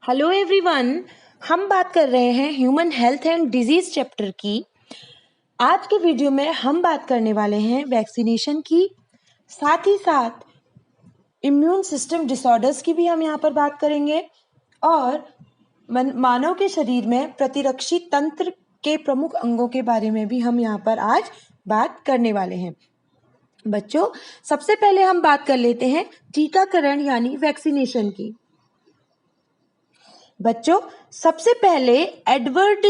Hello everyone, हम बात कर रहे हैं human health and disease chapter की। आज के वीडियो में हम बात करने वाले हैं वैक्सीनेशन की, साथ ही साथ इम्यून सिस्टम डिसऑर्डर्स की भी हम यहाँ पर बात करेंगे और मानव के शरीर में प्रतिरक्षी तंत्र के प्रमुख अंगों के बारे में भी हम यहाँ पर आज बात करने वाले हैं। बच्चों, सबसे पहले हम बात कर लेते हैं टीकाकरण यानी वैक्सीनेशन की। बच्चों, सबसे पहले एडवर्ड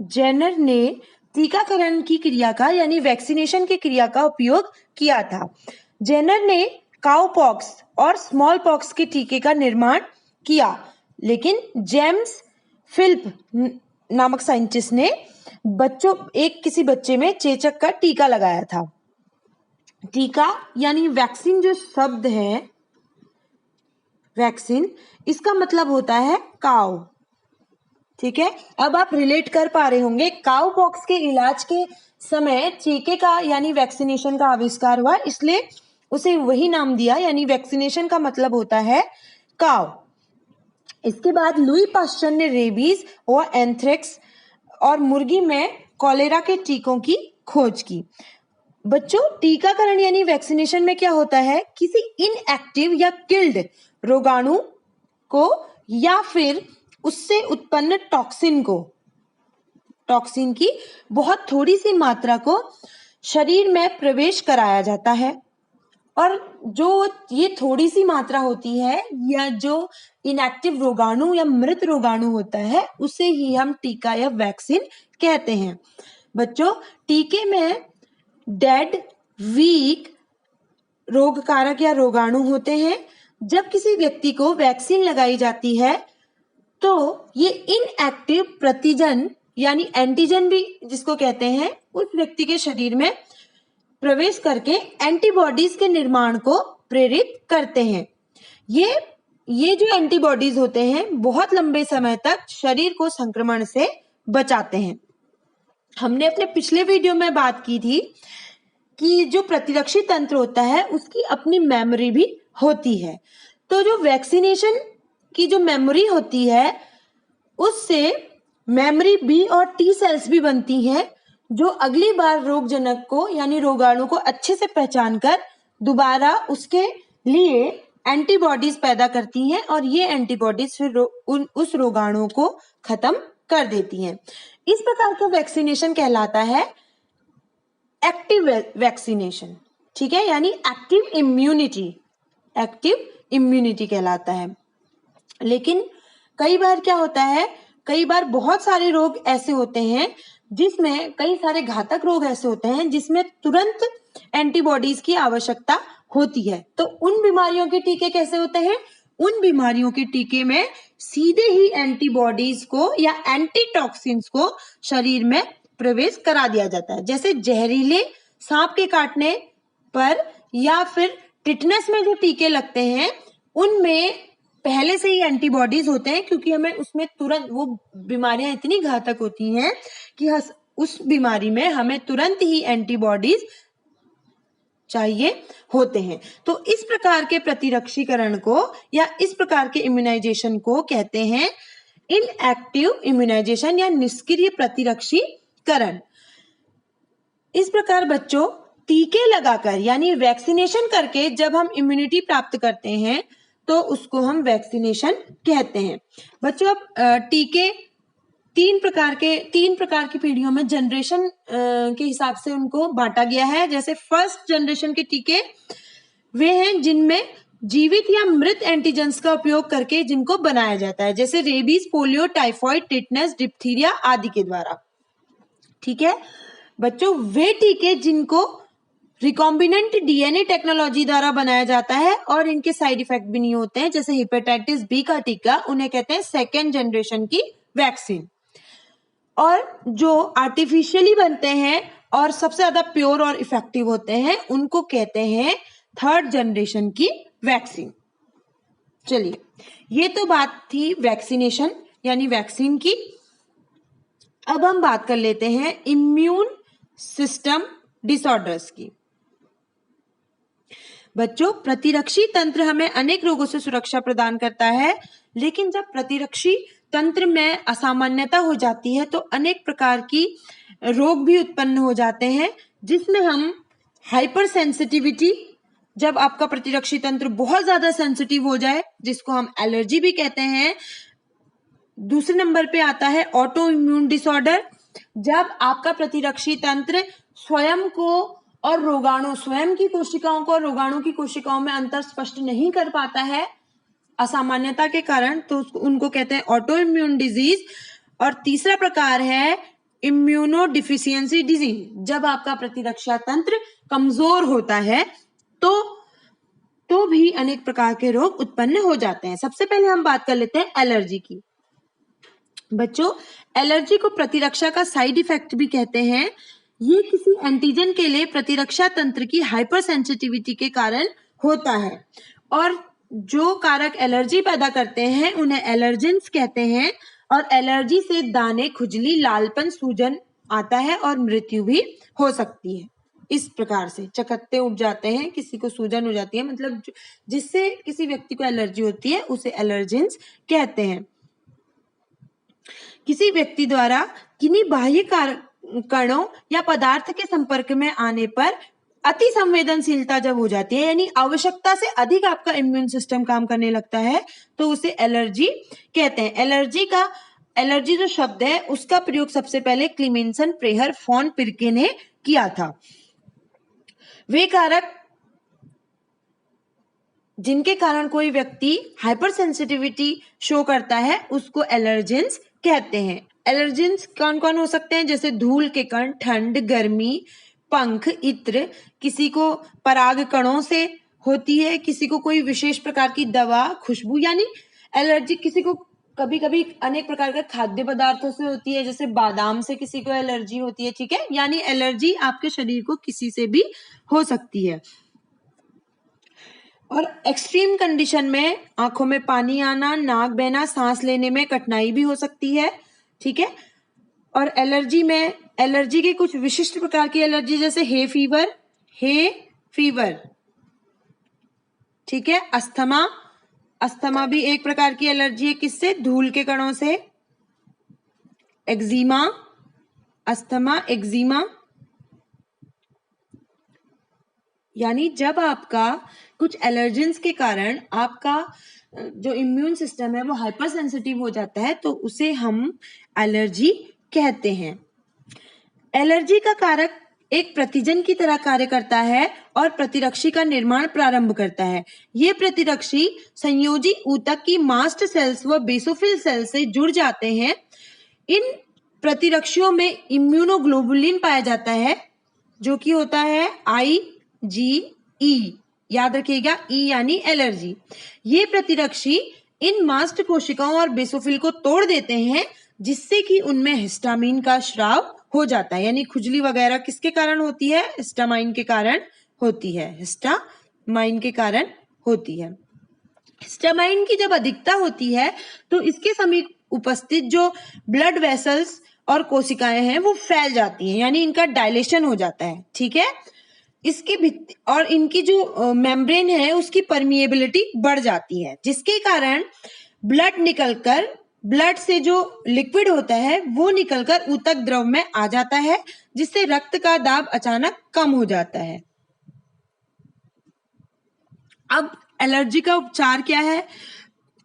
जेनर ने टीकाकरण की क्रिया का यानी वैक्सीनेशन की क्रिया का उपयोग किया था। जेनर ने काउपॉक्स और स्मॉल पॉक्स के टीके का निर्माण किया, लेकिन जेम्स फिलिप नामक साइंटिस्ट ने किसी बच्चे में चेचक का टीका लगाया था। टीका यानी वैक्सीन जो शब्द है, वैक्सीन, इसका मतलब होता है काउ। ठीक है, अब आप रिलेट कर पा रहे होंगे, काउ पॉक्स के इलाज के समय टीके का यानी वैक्सीनेशन का आविष्कार हुआ, इसलिए उसे वही नाम दिया, यानी वैक्सीनेशन का मतलब होता है काउ। इसके बाद लुई पास्चर ने रेबीज और एंथ्रेक्स और मुर्गी में कॉलेरा के टीकों की खोज की। बच्चों, टीकाकरण यानी वैक्सीनेशन में क्या होता है, किसी इनएक्टिव या किल्ड रोगाणु को या फिर उससे उत्पन्न टॉक्सिन की बहुत थोड़ी सी मात्रा को शरीर में प्रवेश कराया जाता है, और जो ये थोड़ी सी मात्रा होती है या जो इनएक्टिव रोगाणु या मृत रोगाणु होता है, उसे ही हम टीका या वैक्सीन कहते हैं। बच्चों, टीके में डेड, वीक रोगकारक या रोगाणु होते हैं। जब किसी व्यक्ति को वैक्सीन लगाई जाती है तो ये इनएक्टिव प्रतिजन यानी एंटीजन भी जिसको कहते हैं, उस व्यक्ति के शरीर में प्रवेश करके एंटीबॉडीज के निर्माण को प्रेरित करते हैं। ये जो एंटीबॉडीज होते हैं बहुत लंबे समय तक शरीर को संक्रमण से बचाते हैं। हमने अपने पिछले वीडियो में बात की थी कि जो प्रतिरक्षी तंत्र होता है उसकी अपनी मेमोरी भी होती है। तो जो वैक्सीनेशन की जो मेमोरी होती है, उससे मेमोरी बी और टी सेल्स भी बनती हैं, जो अगली बार रोगजनक को यानी रोगाणु को अच्छे से पहचान कर दोबारा उसके लिए एंटीबॉडीज पैदा करती हैं, और ये एंटीबॉडीज फिर उस रोगाणु को खत्म कर देती हैं। इस प्रकार का वैक्सीनेशन कहलाता है एक्टिव वैक्सीनेशन। ठीक है, यानी एक्टिव इम्यूनिटी कहलाता है। लेकिन कई बार क्या होता है, कई बार बहुत सारे रोग ऐसे होते हैं जिसमें कई सारे घातक रोग ऐसे होते हैं जिसमें तुरंत एंटीबॉडीज की आवश्यकता होती है। तो उन बीमारियों के टीके कैसे होते हैं, उन बीमारियों के टीके में सीधे ही एंटीबॉडीज को या एंटीटॉक्सिन्स को शरीर में प्रवेश करा दिया जाता है। जैसे जहरीले सांप के काटने पर या फिर टिटनस में जो टीके लगते हैं, उनमें पहले से ही एंटीबॉडीज होते हैं, क्योंकि हमें उसमें तुरंत, वो बीमारियां इतनी घातक होती हैं कि उस बीमारी में हमें तुरंत ही एंटीबॉडीज चाहिए होते हैं। तो इस प्रकार के प्रतिरक्षीकरण को या इस प्रकार के इम्यूनाइजेशन को कहते हैं इनएक्टिव इम्यूनाइजेशन या निष्क्रिय प्रतिरक्षीकरण। इस प्रकार बच्चों, टीके लगाकर यानी वैक्सीनेशन करके जब हम इम्यूनिटी प्राप्त करते हैं तो उसको हम वैक्सीनेशन कहते हैं। बच्चों, अब टीके तीन प्रकार की पीढ़ियों में जनरेशन के हिसाब से उनको बांटा गया है। जैसे फर्स्ट जनरेशन के टीके वे हैं जिनमें जीवित या मृत एंटीजेंस का उपयोग करके जिनको बनाया जाता है, जैसे rabies, polio, typhoid, tetanus, diphtheria आदि के द्वारा। ठीक है बच्चों, वे टीके जिनको रिकॉम्बिनेंट डीएनए टेक्नोलॉजी द्वारा बनाया जाता है और इनके साइड इफेक्ट भी नहीं होते हैं, जैसे हेपेटाइटिस बी का टीका, उन्हें कहते हैं सेकेंड जनरेशन की वैक्सीन। और जो आर्टिफिशियली बनते हैं और सबसे ज्यादा प्योर और इफेक्टिव होते हैं, उनको कहते हैं थर्ड जनरेशन की वैक्सीन। चलिए, ये तो बात थी वैक्सीनेशन यानी वैक्सीन की। अब हम बात कर लेते हैं इम्यून सिस्टम डिसऑर्डर्स की। बच्चों, प्रतिरक्षी तंत्र हमें अनेक रोगों से सुरक्षा प्रदान करता है, लेकिन जब प्रतिरक्षी तंत्र में असामान्यता हो जाती है तो अनेक प्रकार की रोग भी उत्पन्न हो जाते हैं, जिसमें हम हाइपर सेंसिटिविटी, जब आपका प्रतिरक्षी तंत्र बहुत ज्यादा सेंसिटिव हो जाए, जिसको हम एलर्जी भी कहते हैं। दूसरे नंबर पे आता है ऑटो इम्यून डिसऑर्डर, जब आपका प्रतिरक्षी तंत्र स्वयं को और रोगाणु, स्वयं की कोशिकाओं को और रोगाणु की कोशिकाओं में अंतर स्पष्ट नहीं कर पाता है असामान्यता के कारण, तो उनको कहते हैं ऑटो इम्यून डिजीज। और तीसरा प्रकार है इम्यूनो डिफिशियंसी डिजीज, जब आपका प्रतिरक्षा तंत्र कमजोर होता है तो भी अनेक प्रकार के रोग उत्पन्न हो जाते हैं। सबसे पहले हम बात कर लेते हैं एलर्जी की। बच्चों, एलर्जी को प्रतिरक्षा का साइड इफेक्ट भी कहते हैं। ये किसी एंटीजन के लिए प्रतिरक्षा तंत्र की हाइपर सेंसिटिविटी के कारण होता है, और जो कारक एलर्जी पैदा करते हैं उन्हें एलर्जेंस कहते हैं। और एलर्जी से दाने, खुजली, लालपन, सूजन आता है और मृत्यु भी हो सकती है। इस प्रकार से चकत्ते उठ जाते हैं, किसी को सूजन हो जाती है, मतलब जिससे किसी व्यक्ति को एलर्जी होती है उसे एलर्जेंस कहते हैं। किसी व्यक्ति द्वारा किन्हीं बाह्य कणों या पदार्थ के संपर्क में आने पर अति संवेदनशीलता जब हो जाती है, यानी आवश्यकता से अधिक आपका इम्यून सिस्टम काम करने लगता है, तो उसे एलर्जी कहते हैं। एलर्जी जो शब्द है उसका प्रयोग सबसे पहले क्लीमेंसन प्रेहर फॉन पिरके ने किया था। वे कारक जिनके कारण कोई व्यक्ति हाइपर सेंसिटिविटी शो करता है उसको एलर्जेंस कहते हैं। एलर्जेंस कौन कौन हो सकते हैं? जैसे धूल के कण, ठंड, गर्मी, पंख, इत्र, किसी को पराग कणों से होती है, किसी को कोई विशेष प्रकार की दवा, खुशबू, यानी एलर्जी किसी को कभी कभी अनेक प्रकार के खाद्य पदार्थों से होती है, जैसे बादाम से किसी को एलर्जी होती है, ठीक है। यानी एलर्जी आपके शरीर को किसी से भी हो सकती है। और एक्सट्रीम कंडीशन में आंखों में पानी आना, नाक बहना, सांस लेने में कठिनाई भी हो सकती है, ठीक है। और एलर्जी के कुछ विशिष्ट प्रकार की एलर्जी, जैसे हे फीवर, ठीक है। अस्थमा भी एक प्रकार की एलर्जी है, किससे? धूल के कणों से। एक्जिमा, यानी जब आपका कुछ एलर्जेंस के कारण आपका जो इम्यून सिस्टम है वो हाइपर सेंसिटिव हो जाता है, तो उसे हम एलर्जी कहते हैं। एलर्जी का कारक एक प्रतिजन की तरह कार्य करता है और प्रतिरक्षी का निर्माण प्रारंभ करता है। ये प्रतिरक्षी संयोजी ऊतक की मास्ट सेल्स व बेसोफिल सेल से जुड़ जाते हैं। इन प्रतिरक्षियों में इम्यूनोग्लोबुलिन पाया जाता है, जो कि होता है IgE, याद रखिएगा, E यानी एलर्जी। ये प्रतिरक्षी इन मास्ट कोशिकाओं और बेसोफिल को तोड़ देते हैं, जिससे कि उनमें हिस्टामिन का स्राव हो जाता है। यानी खुजली वगैरह किसके कारण होती है? हिस्टामाइन के कारण होती है। हिस्टामाइन की जब अधिकता होती है तो इसके समीप उपस्थित जो ब्लड वेसल्स और कोशिकाएं हैं वो फैल जाती हैं, यानी इनका डायलेशन हो जाता है, ठीक है। इसकी भित्ति और इनकी जो मेम्ब्रेन है उसकी परमिएबिलिटी बढ़ जाती है, जिसके कारण ब्लड से जो लिक्विड होता है वो निकलकर ऊतक द्रव में आ जाता है, जिससे रक्त का दाब अचानक कम हो जाता है। अब एलर्जी का उपचार क्या है?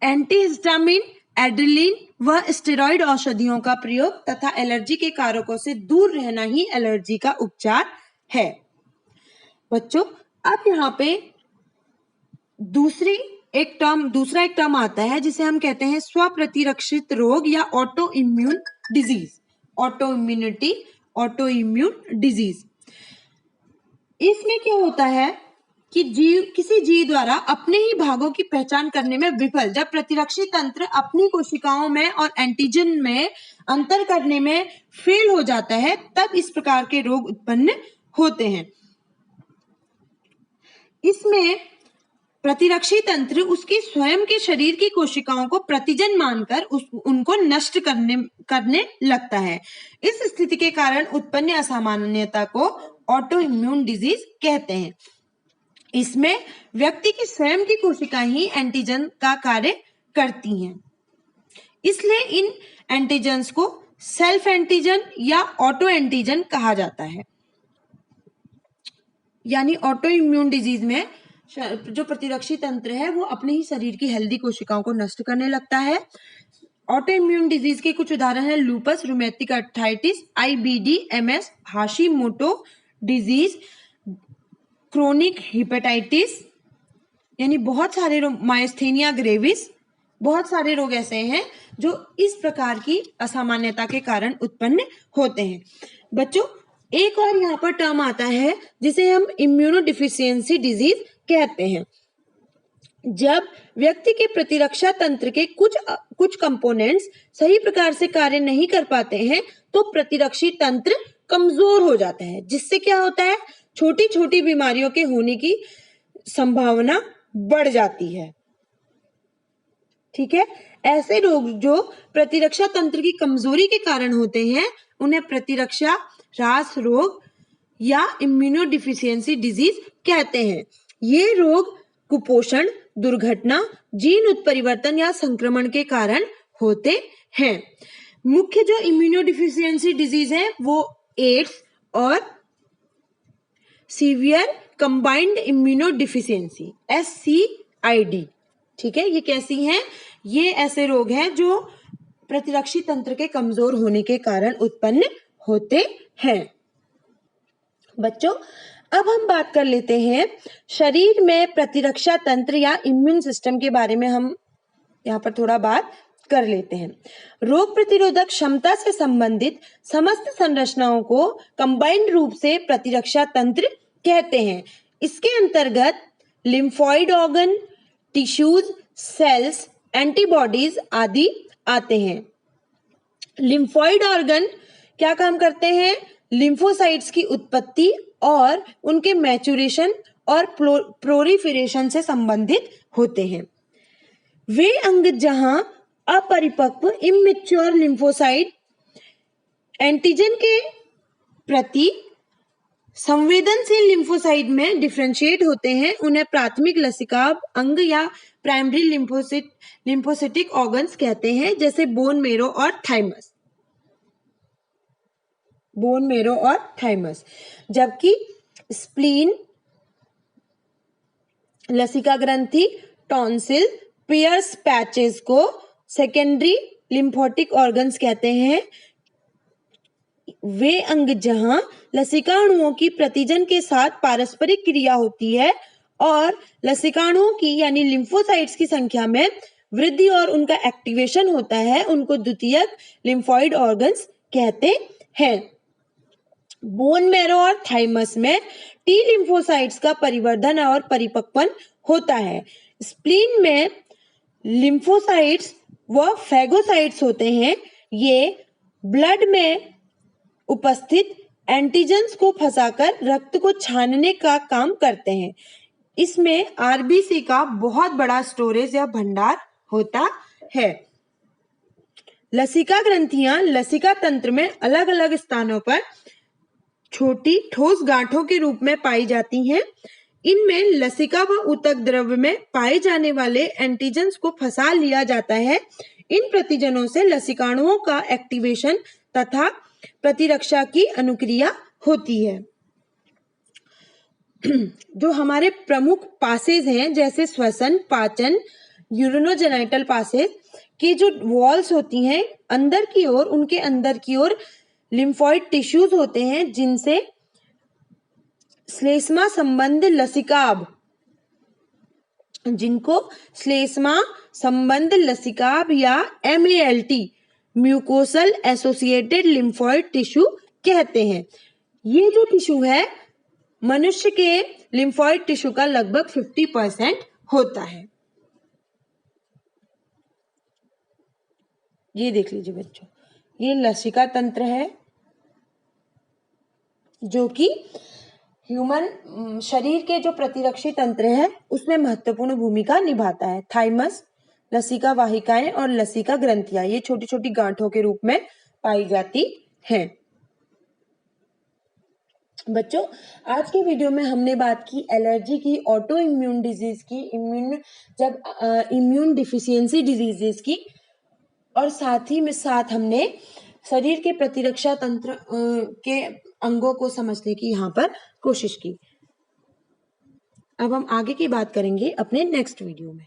एंटीहिस्टामिन, एड्रेनालिन व स्टेरॉइड औषधियों का प्रयोग तथा एलर्जी के कारकों से दूर रहना ही एलर्जी का उपचार है। बच्चों, अब यहाँ पे दूसरा एक टर्म आता है जिसे हम कहते हैं स्वप्रतिरक्षित रोग या ऑटो इम्यून डिजीज। इसमें क्या होता है कि किसी जीव द्वारा अपने ही भागों की पहचान करने में विफल, जब प्रतिरक्षी तंत्र अपनी कोशिकाओं में और एंटीजन में अंतर करने में फेल हो जाता है, तब इस प्रकार के रोग उत्पन्न होते हैं। इसमें प्रतिरक्षी तंत्र उसके स्वयं के शरीर की कोशिकाओं को प्रतिजन मानकर उनको नष्ट करने लगता है। इस स्थिति के कारण उत्पन्न असामान्यता को ऑटो इम्यून डिजीज कहते हैं। इसमें व्यक्ति की स्वयं की कोशिकाएं ही एंटीजन का कार्य करती हैं। इसलिए इन एंटीजन्स को सेल्फ एंटीजन या ऑटो एंटीजन कहा जाता है। यानी ऑटो इम्यून डिजीज में जो प्रतिरक्षी तंत्र है वो अपने ही शरीर की हेल्दी कोशिकाओं को नष्ट करने लगता है। ऑटो इम्यून डिजीज के कुछ उदाहरण है lupus, rheumatic arthritis, IBD, MS, Hashimoto disease, chronic hepatitis, यानी बहुत सारे माइस्थेनिया ग्रेविस, बहुत सारे रोग ऐसे हैं जो इस प्रकार की असामान्यता के कारण उत्पन्न होते हैं। बच्चों, एक और यहाँ पर टर्म आता है जिसे हम इम्यूनोडिफिशियंसी डिजीज कहते हैं। जब व्यक्ति के प्रतिरक्षा तंत्र के कुछ कंपोनेंट्स सही प्रकार से कार्य नहीं कर पाते हैं तो प्रतिरक्षी तंत्र कमजोर हो जाता है, जिससे क्या होता है, छोटी छोटी बीमारियों के होने की संभावना बढ़ जाती है। ठीक है, ऐसे रोग जो प्रतिरक्षा तंत्र की कमजोरी के कारण होते हैं उन्हें प्रतिरक्षा ह्रास रोग या इम्यूनोडिफिशियंसी डिजीज कहते हैं। ये रोग कुपोषण, दुर्घटना, जीन उत्परिवर्तन या संक्रमण के कारण होते हैं। मुख्य जो इम्यूनोडिफिशियंसी डिजीज है वो एड्स और सीवियर कंबाइंड इम्यूनोडिफिशियंसी SCID, ठीक है, ये कैसी हैं? ये ऐसे रोग हैं जो प्रतिरक्षी तंत्र के कमजोर होने के कारण उत्पन्न होते हैं। बच्चों, अब हम बात कर लेते हैं शरीर में प्रतिरक्षा तंत्र या इम्यून सिस्टम के बारे में। हम यहाँ पर थोड़ा बात कर लेते हैं। रोग प्रतिरोधक क्षमता से संबंधित समस्त संरचनाओं को कंबाइंड रूप से प्रतिरक्षा तंत्र कहते हैं। इसके अंतर्गत lymphoid organ, tissues, cells, antibodies आदि आते हैं। लिम्फॉइड ऑर्गन क्या काम करते हैं? लिम्फोसाइट्स की उत्पत्ति और उनके मैच्योरेशन और प्रोलिफरेशन से संबंधित होते हैं। वे अंग जहां अपरिपक्व इमेच्योर लिम्फोसाइट एंटीजन के प्रति संवेदनशील लिम्फोसाइट में डिफरेंशिएट होते हैं, उन्हें प्राथमिक लसिका अंग या प्राइमरी लिम्फोसिटिक ऑर्गन्स कहते हैं, जैसे बोन मेरो और थाइमस। बोन मेरो और थाइमस। जबकि स्प्लीन, लसिका ग्रंथि, टॉन्सिल, पियर्स पैचेस को सेकेंडरी लिम्फोटिक ऑर्गन्स कहते हैं। वे अंग जहां लसिकाणुओं की प्रतिजन के साथ पारस्परिक क्रिया होती है और लसिकाणुओं की यानी लिम्फोसाइट्स की संख्या में वृद्धि और उनका एक्टिवेशन होता है, उनको द्वितीयक लिम्फॉइड ऑर्गन्स कहते हैं। बोन मैरो और थाइमस में टी लिम्फोसाइट्स का परिवर्धन और परिपक्वन होता है। स्प्लीन में लिम्फोसाइट्स व फैगोसाइट्स होते हैं। ये ब्लड में उपस्थित एंटीजन्स को फंसाकर रक्त को छानने का काम करते हैं। इसमें आरबीसी का बहुत बड़ा स्टोरेज या भंडार होता है। लसिका ग्रंथियां लसिका तंत्र में अलग अलग स्थानों पर छोटी ठोस गांठों के रूप में पाई जाती हैं। इनमें लसिका व ऊतक द्रव्य में पाए जाने वाले एंटीजन्स को फंसा लिया जाता है। इन प्रतिजनों से लसिकाणुओं का एक्टिवेशन तथा प्रतिरक्षा की अनुक्रिया होती है। जो हमारे प्रमुख पासेज हैं जैसे श्वसन, पाचन, यूरिनोजेनिटल पासेज की जो वॉल्स होती हैं अंदर की ओर, उनके अंदर की ओर लिम्फॉइड टिश्यूज होते हैं जिनसे श्लेष्मा संबंध लसिकाभ, जिनको श्लेष्मा संबंध लसिकाभ या MALT mucosal associated lymphoid tissue कहते हैं। ये जो टिश्यू है मनुष्य के लिम्फॉइड टिश्यू का लगभग 50% होता है। ये देख लीजिए बच्चों, ये लसिका तंत्र है जो कि ह्यूमन शरीर के जो प्रतिरक्षी तंत्र है उसमें महत्वपूर्ण भूमिका निभाता है। थाइमस, लसिका वाहिकाएं और लसिका ग्रंथियां ये छोटी छोटी गांठों के रूप में पाई जाती हैं। बच्चों, आज के वीडियो में हमने बात की एलर्जी की, ऑटो इम्यून डिजीज की, इम्यून डिफिशियंसी डिजीजेस की, और साथ ही में साथ हमने शरीर के प्रतिरक्षा तंत्र के अंगों को समझने की यहाँ पर कोशिश की। अब हम आगे की बात करेंगे अपने नेक्स्ट वीडियो में।